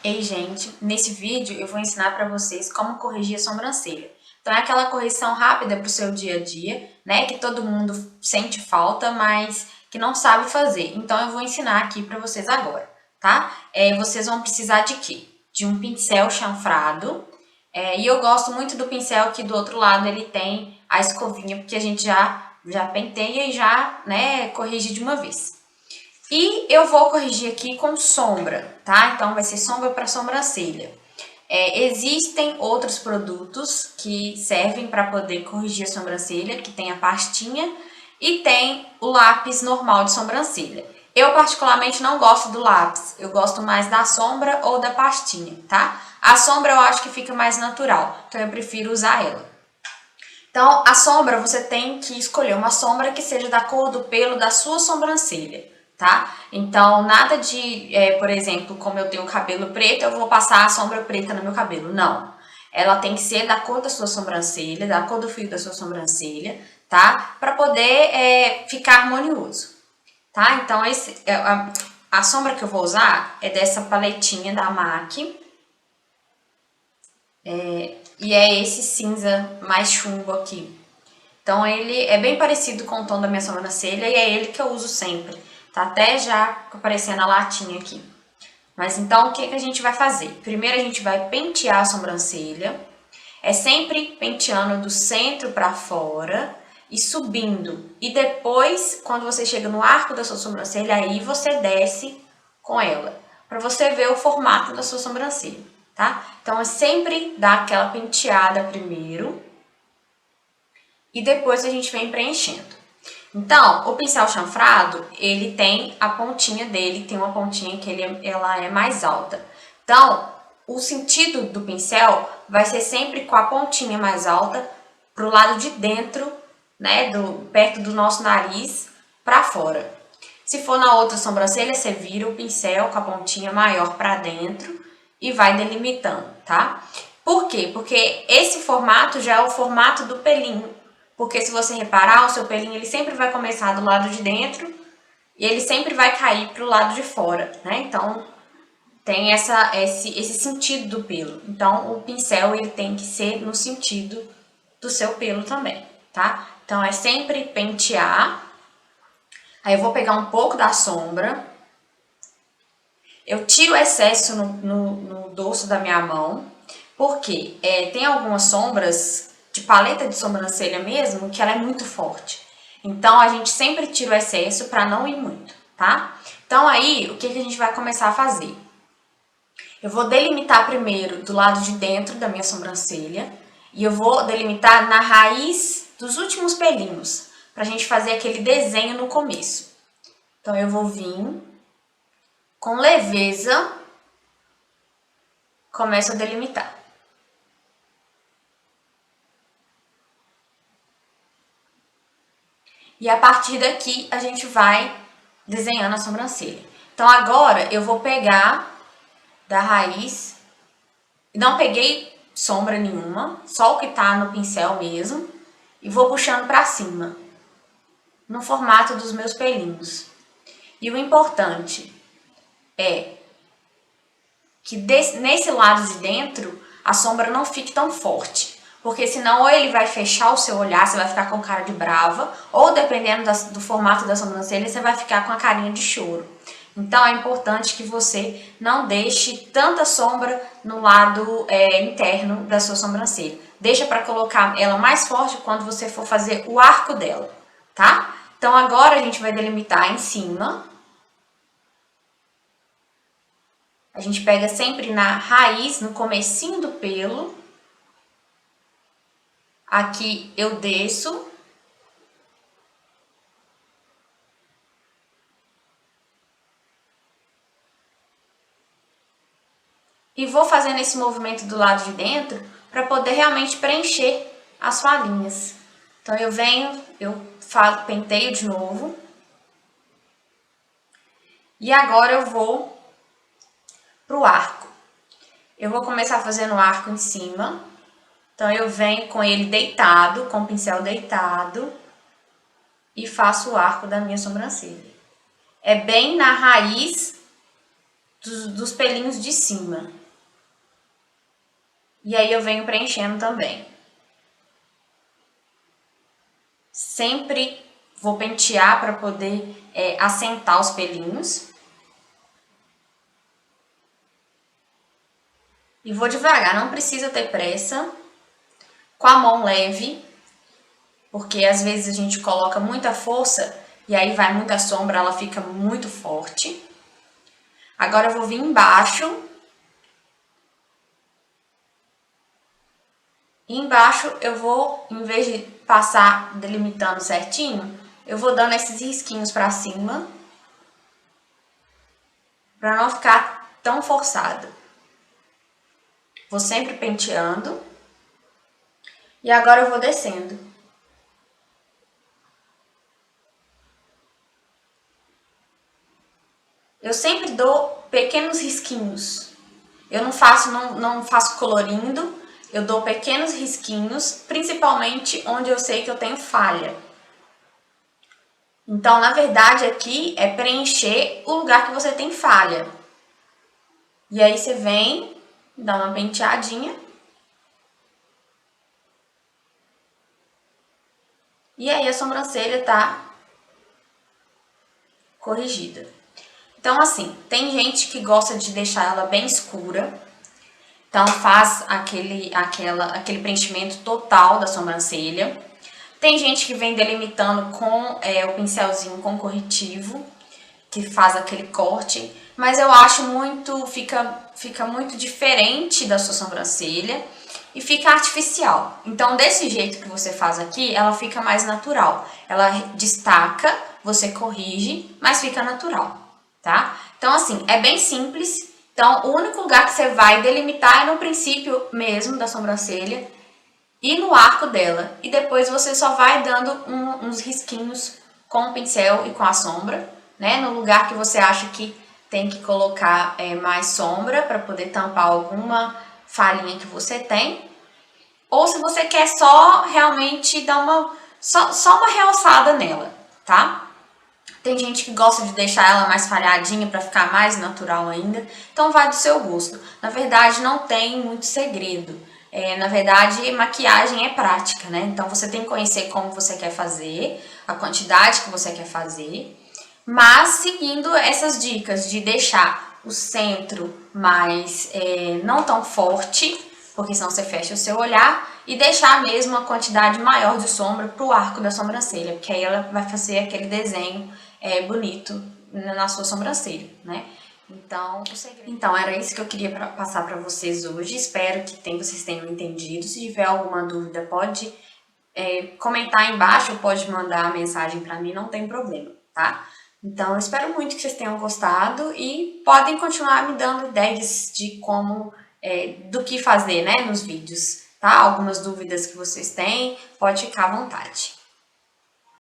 Ei, gente, nesse vídeo eu vou ensinar para vocês como corrigir a sobrancelha. Então é aquela correção rápida para o seu dia a dia, né, que todo mundo sente falta, mas que não sabe fazer. Então eu vou ensinar aqui para vocês agora, tá? Vocês vão precisar de quê? De um pincel chanfrado, e eu gosto muito do pincel que do outro lado ele tem a escovinha, porque a gente já penteia e já, né, corrige de uma vez. E eu vou corrigir aqui com sombra, tá? Então vai ser sombra para sobrancelha. Existem outros produtos que servem para poder corrigir a sobrancelha, que tem a pastinha e tem o lápis normal de sobrancelha. Eu particularmente não gosto do lápis, eu gosto mais da sombra ou da pastinha, tá? A sombra eu acho que fica mais natural, então eu prefiro usar ela. Então, a sombra você tem que escolher uma sombra que seja da cor do pelo da sua sobrancelha, tá? Então, nada de, por exemplo, como eu tenho cabelo preto, eu vou passar a sombra preta no meu cabelo. Não. Ela tem que ser da cor da sua sobrancelha, da cor do fio da sua sobrancelha, tá? Para poder ficar harmonioso, tá? Então, a sombra que eu vou usar é dessa paletinha da MAC. E é esse cinza mais chumbo aqui. Então ele é bem parecido com o tom da minha sobrancelha e é ele que eu uso sempre. Tá até já aparecendo a latinha aqui. Mas então o que a gente vai fazer? Primeiro a gente vai pentear a sobrancelha. É sempre penteando do centro para fora e subindo. E depois, quando você chega no arco da sua sobrancelha, aí você desce com ela. Para você ver o formato da sua sobrancelha, tá? Então é sempre dar aquela penteada primeiro e depois a gente vem preenchendo. Então, o pincel chanfrado, ele tem a pontinha dele, tem uma pontinha que ela é mais alta. Então, o sentido do pincel vai ser sempre com a pontinha mais alta pro lado de dentro, né, perto do nosso nariz, para fora. Se for na outra sobrancelha, você vira o pincel com a pontinha maior para dentro e vai delimitando, tá? Por quê? Porque esse formato já é o formato do pelinho. Porque se você reparar, o seu pelinho ele sempre vai começar do lado de dentro e ele sempre vai cair para o lado de fora, né? Então, tem esse sentido do pelo. Então, o pincel ele tem que ser no sentido do seu pelo também, tá? Então, é sempre pentear. Aí eu vou pegar um pouco da sombra. Eu tiro o excesso no dorso da minha mão, porque tem algumas sombras de paleta de sobrancelha mesmo, que ela é muito forte. Então, a gente sempre tira o excesso para não ir muito, tá? Então, aí, o que a gente vai começar a fazer? Eu vou delimitar primeiro do lado de dentro da minha sobrancelha e eu vou delimitar na raiz dos últimos pelinhos, pra gente fazer aquele desenho no começo. Então, eu vou vir com leveza, começo a delimitar. E a partir daqui, a gente vai desenhando a sobrancelha. Então, agora, eu vou pegar da raiz. Não peguei sombra nenhuma, só o que tá no pincel mesmo. E vou puxando pra cima, no formato dos meus pelinhos. E o importante é que nesse lado de dentro, a sombra não fique tão forte. Porque senão ou ele vai fechar o seu olhar, você vai ficar com cara de brava, ou dependendo do formato da sobrancelha, você vai ficar com a carinha de choro. Então é importante que você não deixe tanta sombra no lado interno da sua sobrancelha. Deixa para colocar ela mais forte quando você for fazer o arco dela, tá? Então agora a gente vai delimitar em cima. A gente pega sempre na raiz, no comecinho do pelo. Aqui eu desço. E vou fazendo esse movimento do lado de dentro para poder realmente preencher as falinhas. Então eu venho, penteio de novo. E agora eu vou pro arco. Eu vou começar fazendo o arco em cima. Então eu venho com ele deitado, com o pincel deitado. E faço o arco da minha sobrancelha. É bem na raiz dos pelinhos de cima. E aí eu venho preenchendo também. Sempre vou pentear para poder assentar os pelinhos. E vou devagar, não precisa ter pressa. Com a mão leve, porque às vezes a gente coloca muita força e aí vai muita sombra, ela fica muito forte. Agora eu vou vir embaixo. E embaixo eu vou, em vez de passar delimitando certinho, eu vou dando esses risquinhos pra cima, pra não ficar tão forçado. Vou sempre penteando. E agora eu vou descendo. Eu sempre dou pequenos risquinhos. Eu não faço colorindo, eu dou pequenos risquinhos, principalmente onde eu sei que eu tenho falha. Então, na verdade, aqui é preencher o lugar que você tem falha. E aí você vem, dá uma penteadinha. E aí a sobrancelha tá corrigida. Então, assim, tem gente que gosta de deixar ela bem escura. Então, faz aquele preenchimento total da sobrancelha. Tem gente que vem delimitando com o pincelzinho com corretivo, que faz aquele corte. Mas eu acho fica muito diferente da sua sobrancelha e fica artificial. Então, desse jeito que você faz aqui, ela fica mais natural. Ela destaca, você corrige, mas fica natural, tá? Então, assim, é bem simples. Então, o único lugar que você vai delimitar é no princípio mesmo da sobrancelha e no arco dela. E depois você só vai dando uns risquinhos com o pincel e com a sombra, né? No lugar que você acha que tem que colocar mais sombra para poder tampar alguma falhinha que você tem. Ou se você quer só realmente dar só uma realçada nela, tá? Tem gente que gosta de deixar ela mais falhadinha para ficar mais natural ainda. Então vai do seu gosto. Na verdade, não tem muito segredo. Na verdade, maquiagem é prática, né? Então você tem que conhecer como você quer fazer, a quantidade que você quer fazer. Mas seguindo essas dicas de deixar o centro mais não tão forte, porque senão você fecha o seu olhar, e deixar mesmo a quantidade maior de sombra para o arco da sobrancelha, porque aí ela vai fazer aquele desenho bonito na sua sobrancelha, né? Então, era isso que eu queria passar para vocês hoje. Espero que vocês tenham entendido. Se tiver alguma dúvida, pode comentar aí embaixo, pode mandar mensagem para mim, não tem problema, tá? Então, eu espero muito que vocês tenham gostado e podem continuar me dando ideias de como, do que fazer, né, nos vídeos, tá? Algumas dúvidas que vocês têm, pode ficar à vontade.